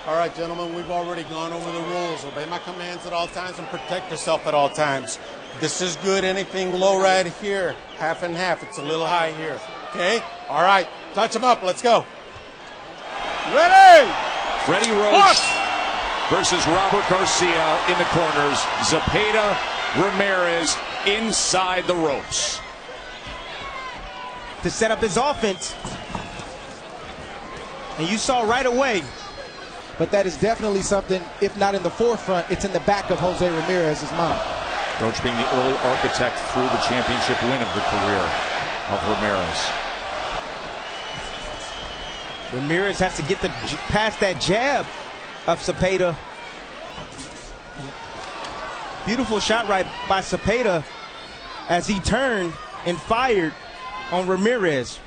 All right, gentlemen, we've already gone over the rules. Obey my commands at all times and protect yourself at all times. This is good. Anything low right here, half and half. It's a little high here. Okay? All right. Touch him up. Let's go. Ready? Freddie Roach versus Robert Garcia in the corners. Zepeda, Ramirez inside the ropes. To set up his offense. And you saw right away. But that is definitely something, if not in the forefront, it's in the back of Jose Ramirez's mind. Roach being the early architect through the championship win of the career of Ramirez. Ramirez has to get past that jab of Zepeda. Beautiful shot right by Zepeda as he turned and fired on Ramirez.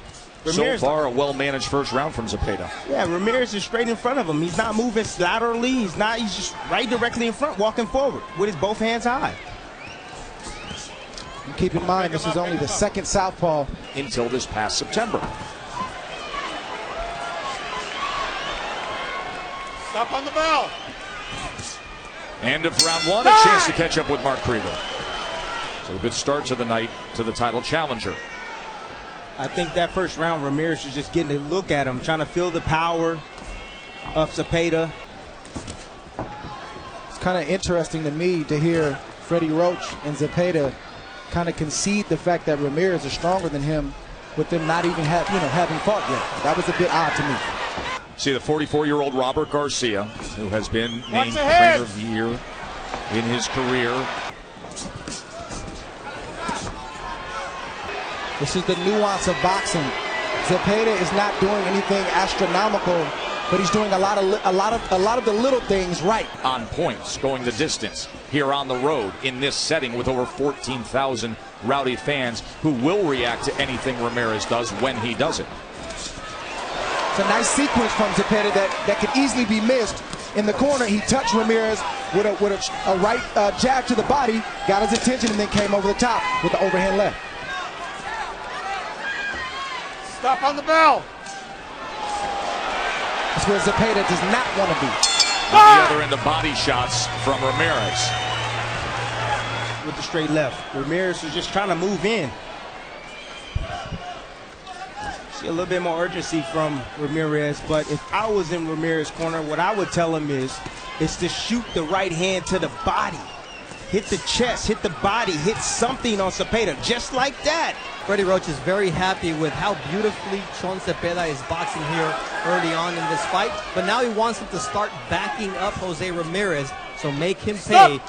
So far, a well-managed first round from Zepeda. Yeah, Ramirez is straight in front of him. He's not moving laterally. He's just right directly in front, walking forward with his both hands high. And keep in mind, this is only the second southpaw. Until this past September. Stop on the bell. End of round one, a chance to catch up with Mart. So a good start to the night to the title challenger. I think that first round, Ramirez was just getting a look at him, trying to feel the power of Zepeda. It's kind of interesting to me to hear Freddie Roach and Zepeda kind of concede the fact that Ramirez is stronger than him with them not even having fought yet. That was a bit odd to me. See the 44-year-old Robert Garcia, who has been named Trainer of the Year in his career. This is the nuance of boxing. Zepeda is not doing anything astronomical, but he's doing a lot of the little things right. On points, going the distance here on the road in this setting with over 14,000 rowdy fans who will react to anything Ramirez does when he does it. It's a nice sequence from Zepeda that could easily be missed. In the corner, he touched Ramirez with a right jab to the body, got his attention, and then came over the top with the overhand left. Stop on the bell. That's where Zepeda does not want to be. On the other end, the body shots from Ramirez. With the straight left. Ramirez was just trying to move in. See a little bit more urgency from Ramirez, but if I was in Ramirez's corner, what I would tell him is to shoot the right hand to the body. Hit the chest, hit the body, hit something on Zepeda, just like that. Freddie Roach is very happy with how beautifully Chon Zepeda is boxing here early on in this fight, but now he wants him to start backing up Jose Ramirez, so make him pay.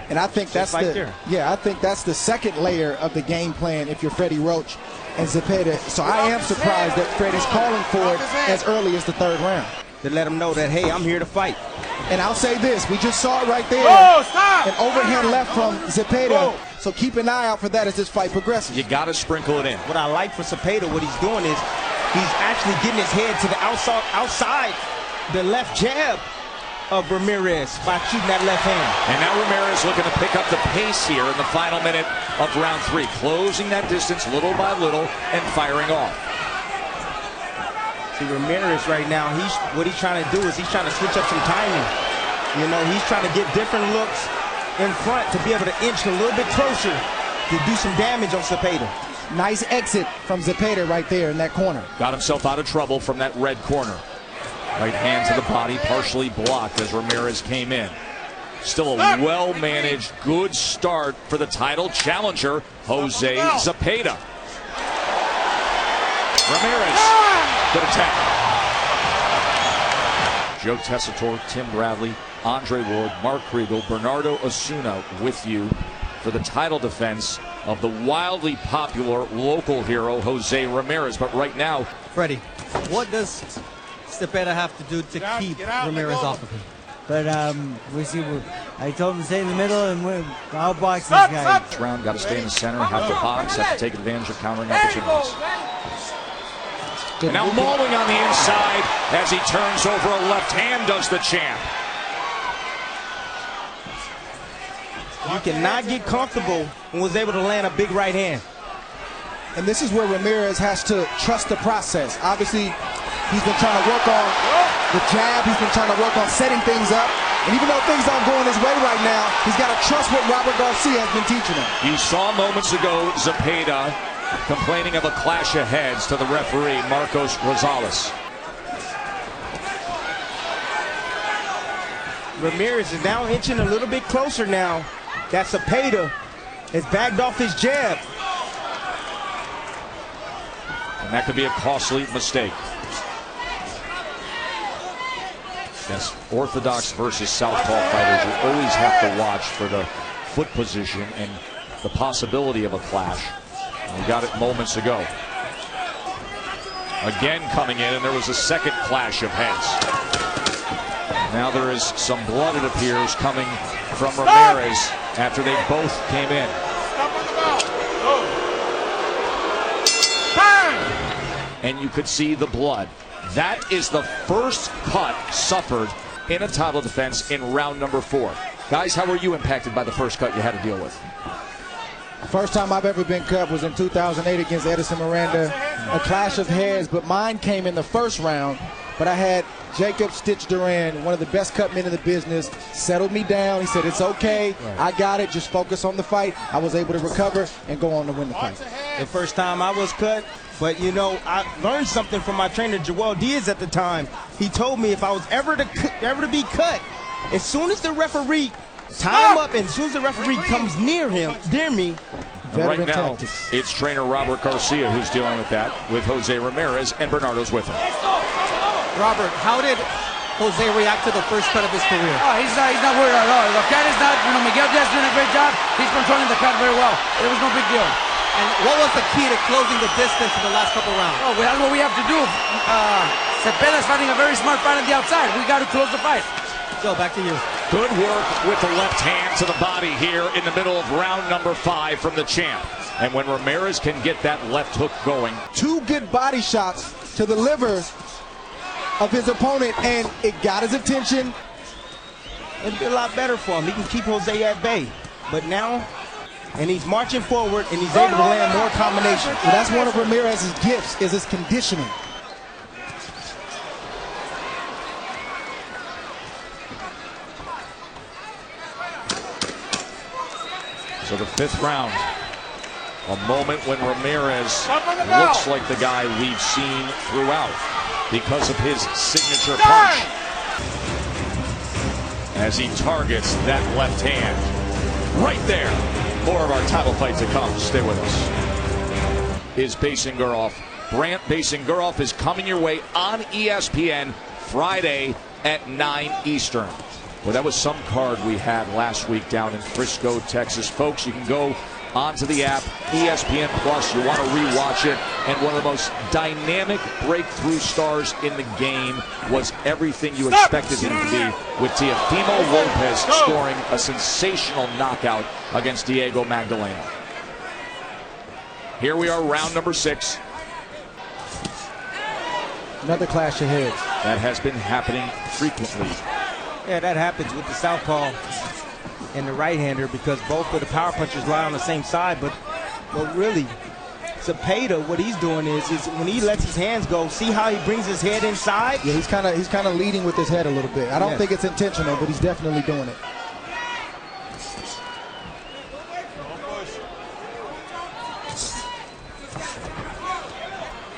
And I think that's I think that's the second layer of the game plan if you're Freddie Roach and Zepeda. So I am surprised that Freddie's calling for it as early as the third round. To let him know that, hey, I'm here to fight. And I'll say this, we just saw it right there. An overhand left from Zepeda. So keep an eye out for that as this fight progresses. You got to sprinkle it in. What I like for Zepeda, what he's doing is he's actually getting his head to the outside the left jab of Ramirez by shooting that left hand. And now Ramirez looking to pick up the pace here in the final minute of round three, closing that distance little by little and firing off. See, Ramirez right now, what he's trying to do is he's trying to switch up some timing. You know, he's trying to get different looks in front to be able to inch a little bit closer to do some damage on Zepeda. Nice exit from Zepeda right there in that corner. Got himself out of trouble from that red corner. Right hand to the body, partially blocked as Ramirez came in. Still a well-managed, good start for the title challenger, Jose Zepeda. Ramirez, good attack. Joe Tessitore, Tim Bradley, Andre Ward, Mark Kriegel, Bernardo Osuna with you for the title defense of the wildly popular local hero, Jose Ramirez. But right now, Freddie, what does Zepeda have to do to keep Ramirez off of him? But we see. I told him to stay in the middle and I'll box this guy. This round, got to stay in the center, have to box, have to take advantage of countering opportunities. And now mauling on the inside as he turns over a left hand, does the champ. You cannot get comfortable and was able to land a big right hand. And this is where Ramirez has to trust the process. Obviously, he's been trying to work on the jab. He's been trying to work on setting things up. And even though things aren't going his way right now, he's got to trust what Robert Garcia has been teaching him. You saw moments ago Zepeda complaining of a clash of heads to the referee, Marcos Rosales. Ramirez is now inching a little bit closer now. That Zepeda has bagged off his jab. And that could be a costly mistake. Yes, orthodox versus southpaw fighters, you always have to watch for the foot position and the possibility of a clash. We got it moments ago. Again coming in, and there was a second clash of heads. Now there is some blood, it appears, coming from Ramirez after they both came in. And you could see the blood. That is the first cut suffered in a title defense in round number 4. Guys, how were you impacted by the first cut you had to deal with? First time I've ever been cut was in 2008 against Edison Miranda. A clash of heads, but mine came in the first round. But I had Jacob Stitch Duran, one of the best cut men in the business, settled me down. He said, it's okay, I got it, just focus on the fight. I was able to recover and go on to win the fight. The first time I was cut, but you know, I learned something from my trainer, Joel Diaz, at the time. He told me if I was ever to be cut, as soon as the referee tie him up, and as soon as the referee comes near me, right now, it's trainer Robert Garcia who's dealing with that, with Jose Ramirez, and Bernardo's with him. Robert, how did Jose react to the first cut of his career? Oh, he's not worried at all. The cut is not, Miguel Diaz doing a great job. He's controlling the cut very well. It was no big deal. And what was the key to closing the distance in the last couple rounds? Oh, well, that's what we have to do. Zepeda's fighting a very smart fight on the outside. We got to close the fight. Joe, back to you. Good work with the left hand to the body here in the middle of round number 5 from the champ. And when Ramirez can get that left hook going. 2 good body shots to the liver of his opponent, and it got his attention. It'd be a lot better for him. He can keep Jose at bay. But now, and he's marching forward, and he's able to land more combinations. Well, that's one of Ramirez's gifts, is his conditioning. So the 5th round, a moment when Ramirez looks like the guy we've seen throughout because of his signature punch. As he targets that left hand. Right there. More of our title fight to come. Stay with us. Is Basingaroff. Brant Basingaroff is coming your way on ESPN Friday at 9 Eastern. Well, that was some card we had last week down in Fresno, Texas. Folks, you can go onto the app, ESPN Plus. You want to rewatch it. And one of the most dynamic breakthrough stars in the game was everything you expected him to be, with Teofimo Lopez scoring a sensational knockout against Diego Magdalena. Here we are, round number 6. Another clash of heads. That has been happening frequently. Yeah, that happens with the southpaw and the right-hander because both of the power punchers lie on the same side. But really, Zepeda, what he's doing is when he lets his hands go, see how he brings his head inside? Yeah, he's kind of leading with his head a little bit. I don't think it's intentional, but he's definitely doing it.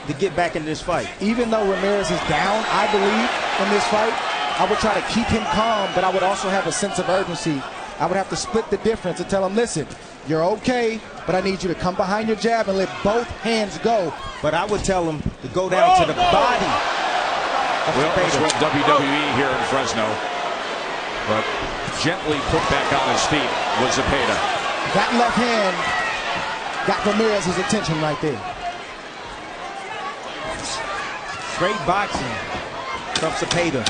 To get back in this fight. Even though Ramirez is down, I believe, in this fight, I would try to keep him calm, but I would also have a sense of urgency. I would have to split the difference and tell him, listen, you're okay, but I need you to come behind your jab and let both hands go. But I would tell him to go down to the body. We almost went WWE here in Fresno, but gently put back on his feet was Zepeda. That left hand got Ramirez's attention right there. Great boxing from Zepeda.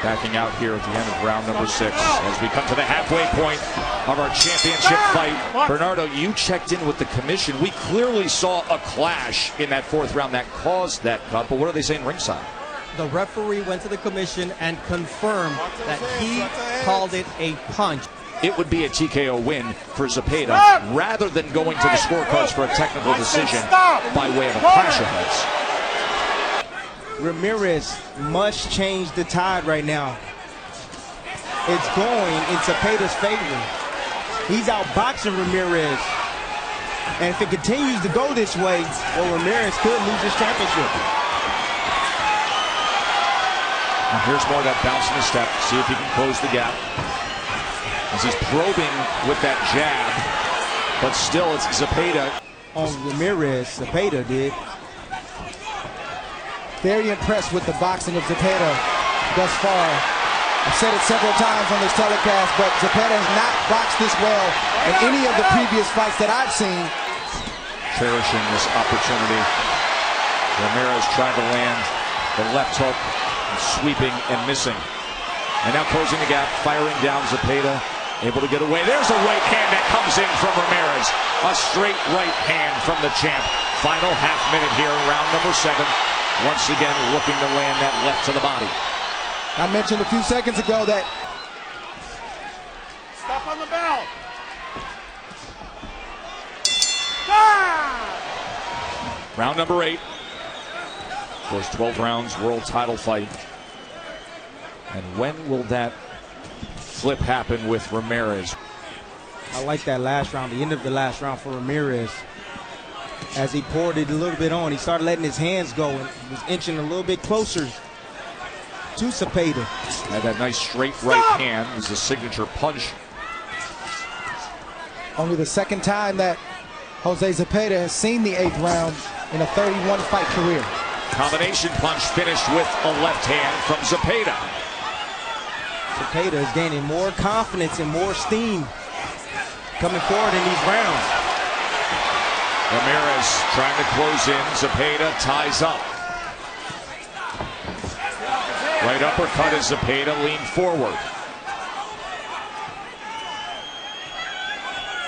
Backing out here at the end of round number 6 as we come to the halfway point of our championship fight. Bernardo, you checked in with the commission. We clearly saw a clash in that 4th round that caused that cut, but what are they saying ringside? The referee went to the commission and confirmed that he called it a punch. it would be a TKO win for Zepeda rather than going to the scorecards for a technical decision by way of a clash of heads. Ramirez must change the tide right now. It's going in Zepeda's favor. He's outboxing Ramirez. And if it continues to go this way, well, Ramirez could lose his championship. Now here's more of that bounce in the step. See if he can close the gap. As he's probing with that jab. But still, it's Zepeda. On Ramirez, Zepeda did. Very impressed with the boxing of Zepeda thus far. I've said it several times on this telecast, but Zepeda has not boxed this well in any of the previous fights that I've seen. Cherishing this opportunity. Ramirez tried to land the left hook, and sweeping and missing. And now closing the gap, firing down Zepeda, able to get away. There's a right hand that comes in from Ramirez. A straight right hand from the champ. Final half minute here, round number 7. Once again, looking to land that left to the body. I mentioned a few seconds ago that Stop on the bell. Round number 8. Of course, 12 rounds, world title fight. And when will that flip happen with Ramirez? I like that last round, the end of the last round for Ramirez. As he poured it a little bit on, he started letting his hands go and was inching a little bit closer to Zepeda. Had that nice straight right hand was the signature punch. only the second time that Jose Zepeda has seen the 8th round in a 31 fight career. Combination punch finished with a left hand from Zepeda. Zepeda is gaining more confidence and more steam coming forward in these rounds. Ramirez trying to close in. Zepeda ties up. Right uppercut as Zepeda leaned forward.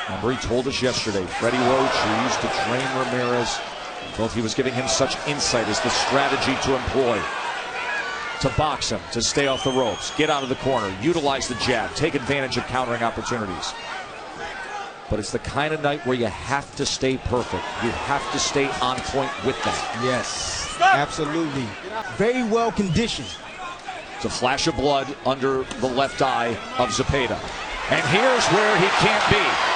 Remember, he told us yesterday, Freddie Roach, who used to train Ramirez, felt he was giving him such insight as the strategy to employ. To box him, to stay off the ropes, get out of the corner, utilize the jab, take advantage of countering opportunities. But it's the kind of night where you have to stay perfect. You have to stay on point with that. Yes, absolutely. Very well conditioned. It's a flash of blood under the left eye of Zepeda. And here's where he can't be.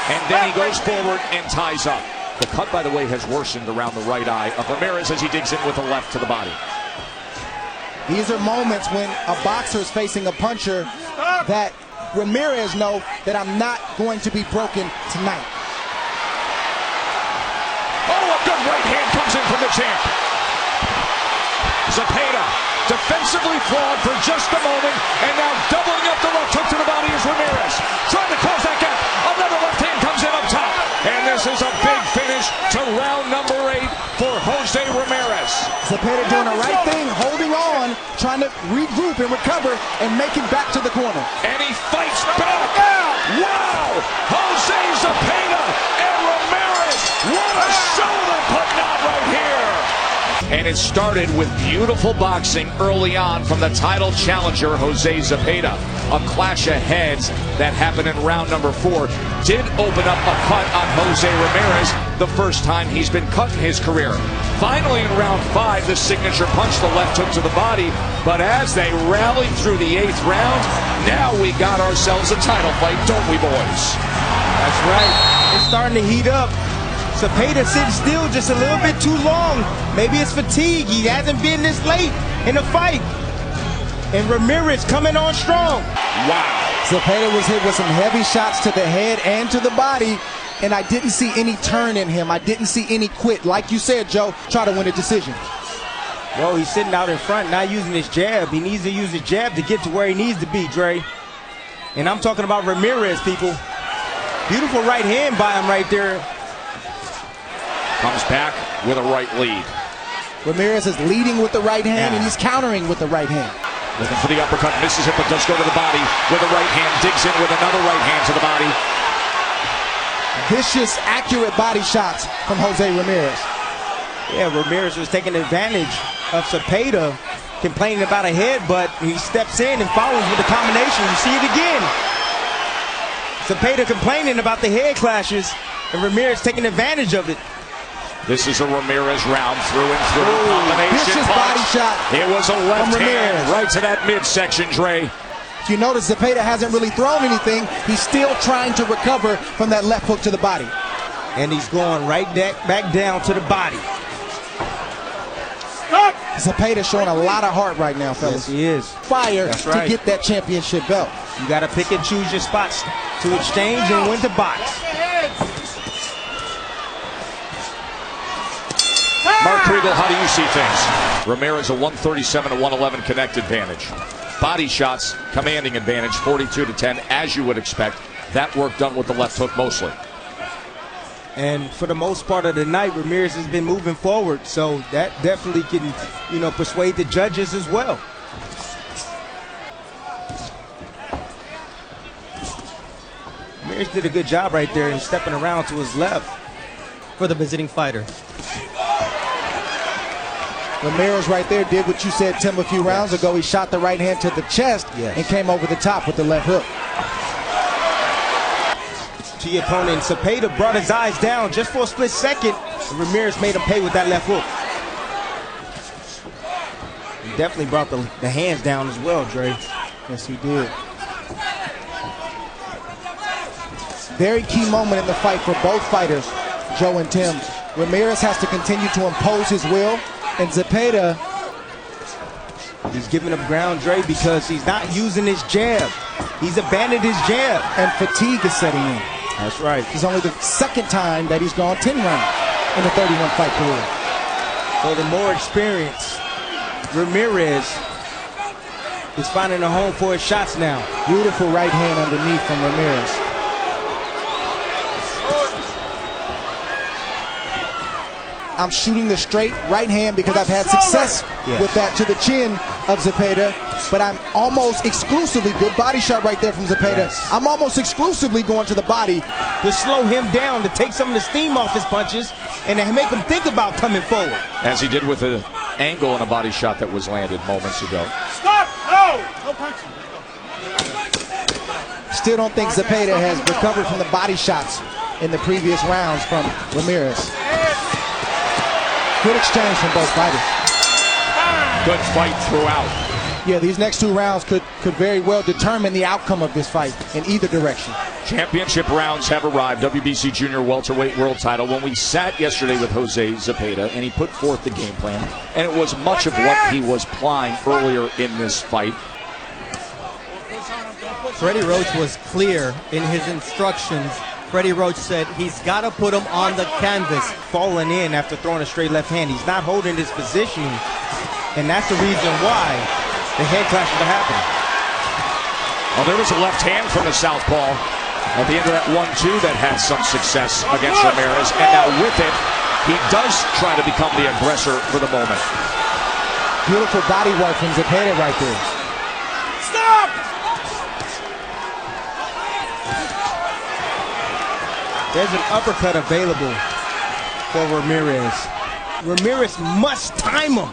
And then he goes forward and ties up. The cut, by the way, has worsened around the right eye of Ramirez as he digs in with a left to the body. These are moments when a boxer is facing a puncher that Ramirez know that I'm not going to be broken tonight. Oh, a good right hand comes in from the champ. Zepeda defensively flawed for just a moment, and now doubling up the left hook to the body is Ramirez. Trying to close that gap. Another left hand comes in up top. And this is a big finish to round number 8 for Jose Ramirez. Zepeda doing the right thing, holding on, trying to regroup and recover and make it back to the corner. And he fights back. Wow! Jose Zepeda and Ramirez. What a show they're putting on right here. And it started with beautiful boxing early on from the title challenger, Jose Zepeda. A clash of heads that happened in round number 4 did open up a cut on Jose Ramirez, the first time he's been cut in his career. Finally in round 5, the signature punch, the left hook to the body. But as they rallied through the 8th round, now we got ourselves a title fight, don't we, boys? That's right. It's starting to heat up. Zepeda sitting still just a little bit too long. Maybe it's fatigue. He hasn't been this late in the fight. And Ramirez coming on strong. Wow. Zepeda was hit with some heavy shots to the head and to the body, and I didn't see any turn in him. I didn't see any quit. Like you said, Joe, try to win a decision. Well, he's sitting out in front, not using his jab. He needs to use his jab to get to where he needs to be, Dre. And I'm talking about Ramirez, people. Beautiful right hand by him right there. Comes back with a right lead. Ramirez is leading with the right hand, and he's countering with the right hand. Looking for the uppercut, misses it, but does go to the body with a right hand, digs in with another right hand to the body. Vicious, accurate body shots from Jose Ramirez. Yeah, Ramirez was taking advantage of Zepeda, complaining about a head, but he steps in and follows with a combination. You see it again. Zepeda complaining about the head clashes, and Ramirez taking advantage of it. This is a Ramirez round through and through. Combination vicious punch. body shot It was a left from hand Ramirez. right to that midsection, Dre. If you notice, Zepeda hasn't really thrown anything. He's still trying to recover from that left hook to the body. And he's going right back down to the body. Zepeda showing a lot of heart right now, fellas. Yes, he is. Fire That's to right. get that championship belt. You got to pick and choose your spots to exchange and when to box. Mark Kriegel, how do you see things? Ramirez a 137 to 111 connect advantage. Body shots, commanding advantage, 42 to 10, as you would expect. That work done with the left hook mostly. And for the most part of the night, Ramirez has been moving forward, so that definitely can, persuade the judges as well. Ramirez did a good job right there in stepping around to his left. For the visiting fighter. Ramirez right there did what you said, Tim, a few rounds ago. He shot the right hand to the chest and came over the top with the left hook. To your opponent, Zepeda brought his eyes down just for a split second. Ramirez made him pay with that left hook. He definitely brought the hands down as well, Dre. Yes, he did. Very key moment in the fight for both fighters, Joe and Tim. Ramirez has to continue to impose his will, and Zepeda, he's giving up ground, Dre, because he's not using his jab. He's abandoned his jab. And fatigue is setting in. That's right. It's only the second time that he's gone 10 rounds in a 31 fight career. So the more experienced Ramirez is finding a home for his shots now. Beautiful right hand underneath from Ramirez. I'm shooting the straight right hand because I've had success with that to the chin of Zepeda, but I'm almost exclusively, good body shot right there from Zepeda. I'm almost exclusively going to the body to slow him down, to take some of the steam off his punches, and to make him think about coming forward. As he did with an angle and a body shot that was landed moments ago. Stop! No! No punching. Still don't think Zepeda has recovered from the body shots in the previous rounds from Ramirez. Good exchange from both fighters. Good fight throughout. Yeah, these next two rounds could very well determine the outcome of this fight in either direction. Championship rounds have arrived. WBC Junior Welterweight World Title. When we sat yesterday with Jose Zepeda, and he put forth the game plan, and it was much of what he was plying earlier in this fight. Freddie Roach was clear in his instructions. Freddie Roach said he's got to put him on the canvas. Falling in after throwing a straight left hand. He's not holding his position, and that's the reason why the head clashes are happening. Well, there was a left hand from the southpaw at the end of that 1-2 that had some success against Ramirez, and now with it, he does try to become the aggressor for the moment. Beautiful body work from Zepeda right there. Stop! There's an uppercut available for Ramirez. Ramirez must time him.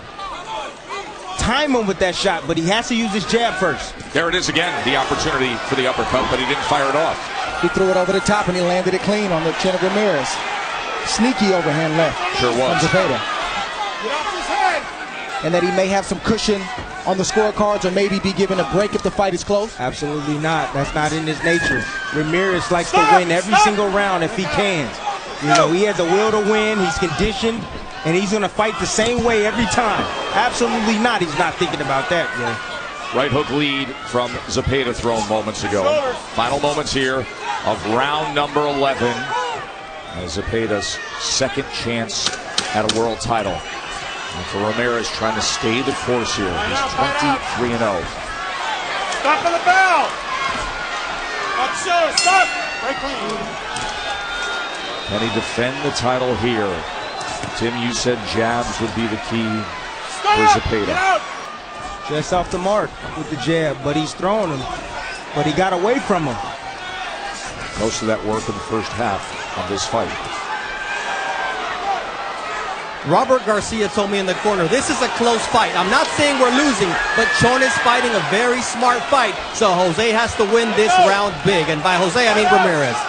Time him with that shot, but he has to use his jab first. There it is again, the opportunity for the uppercut, but he didn't fire it off. He threw it over the top and he landed it clean on the chin of Ramirez. Sneaky overhand left Sure was. from Zepeda. Get off his head! And that he may have some cushion on the scorecards or maybe be given a break if the fight is close. Absolutely not. That's not in his nature. Ramirez likes to win every single round if he can. You know, he has a will to win. He's conditioned, and he's going to fight the same way every time. Absolutely not. He's not thinking about that, yeah. Right hook lead from Zepeda thrown moments ago. Final moments here of round number 11. As Zepeda's second chance at a world title. And for Ramirez trying to stay the course here. He's 23-0. Stop on the bell! Boxeo, stop! Right clean. Can he defend the title here? Tim, you said jabs would be the key for Zepeda. Just off the mark with the jab, but he's throwing him. But he got away from him. Most of that work in the first half of this fight. Robert Garcia told me in the corner, this is a close fight. I'm not saying we're losing, but Chon is fighting a very smart fight. So Jose has to win this round big. And by Jose, I mean Ramirez.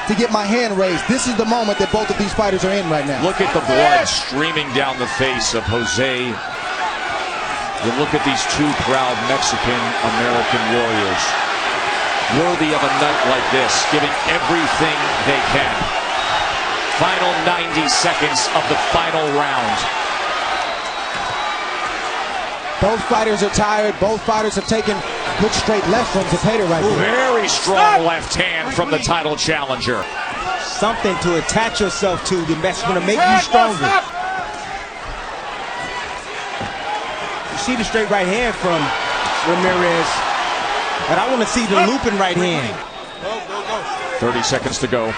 To get my hand raised, this is the moment that both of these fighters are in right now. Look at the blood streaming down the face of Jose. You look at these two proud Mexican-American warriors, worthy of a night like this, giving everything they can. Final 90 seconds of the final round. Both fighters are tired. Both fighters have taken good straight left from Zepeda right there. Very strong left hand from the title challenger. Something to attach yourself to that's going to make you stronger. You see the straight right hand from Ramirez, but I want to see the looping right hand. 30 seconds to go.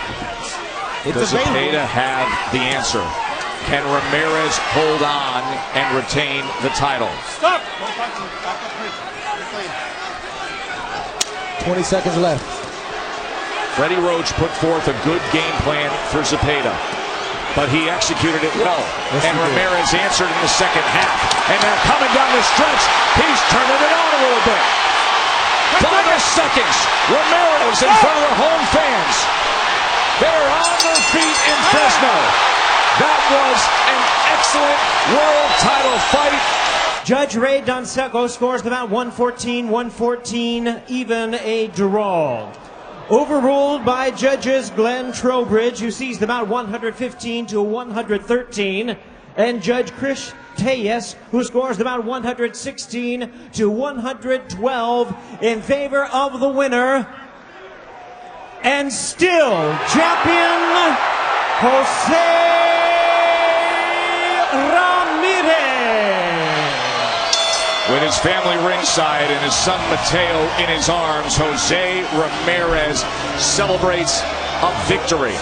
Does Zepeda have the answer? Can Ramirez hold on and retain the title? Stop! 20 seconds left. Freddie Roach put forth a good game plan for Zepeda, but he executed it well. And Ramirez answered in the second half. And now coming down the stretch, he's turning it on a little bit. Final seconds. Ramirez in front of the home fans. They're on their feet in Fresno. That was an excellent world title fight. Judge Rey Danseco scores the bout 114-114, even a draw. Overruled by judges Glenn Trowbridge, who sees the bout 115-113, and Judge Chris Tellez, who scores the bout 116-112 in favor of the winner, and still champion, Jose Ramirez. With his family ringside and his son Mateo in his arms, Jose Ramirez celebrates a victory.